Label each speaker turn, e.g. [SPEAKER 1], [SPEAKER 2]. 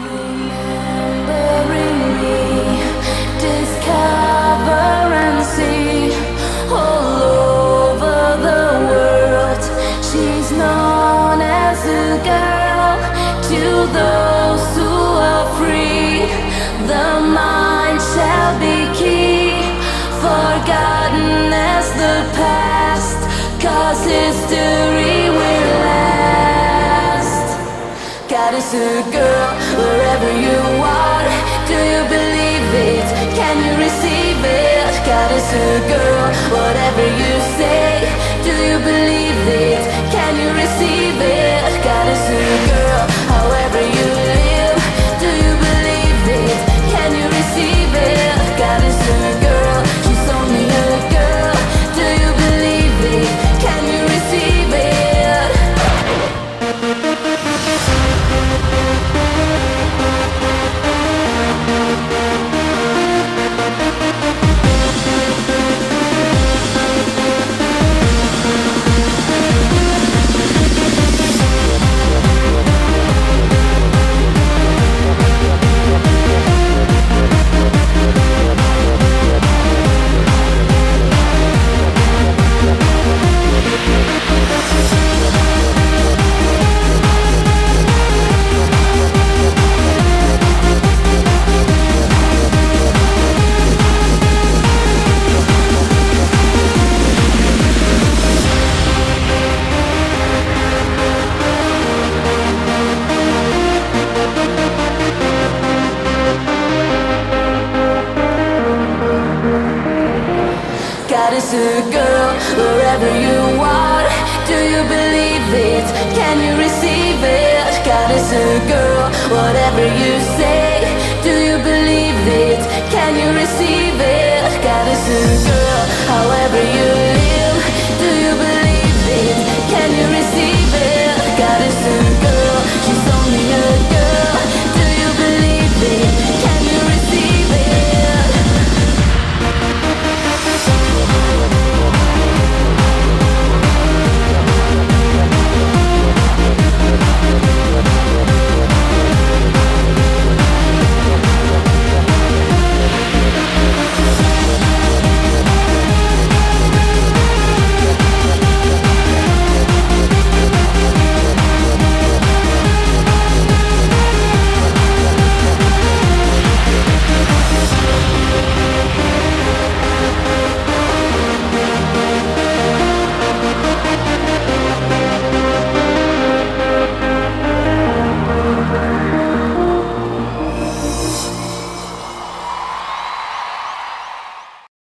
[SPEAKER 1] Remembering me, discover and see all over the world. She's known as a girl to those who are free. The mind shall be key, forgotten as the past, 'cause history will last. God is a girl wherever you are. Do you believe it? Can you receive it? God is a girl, whatever you say. Do you believe it? Can you receive it? God is a girl, however you live. Do you believe it? Can you receive it? God is a girl, she's only a girl. Do you believe it? Can you receive it? God is a girl, wherever you are. Do you believe it? Can you receive it? God is a girl, whatever you say.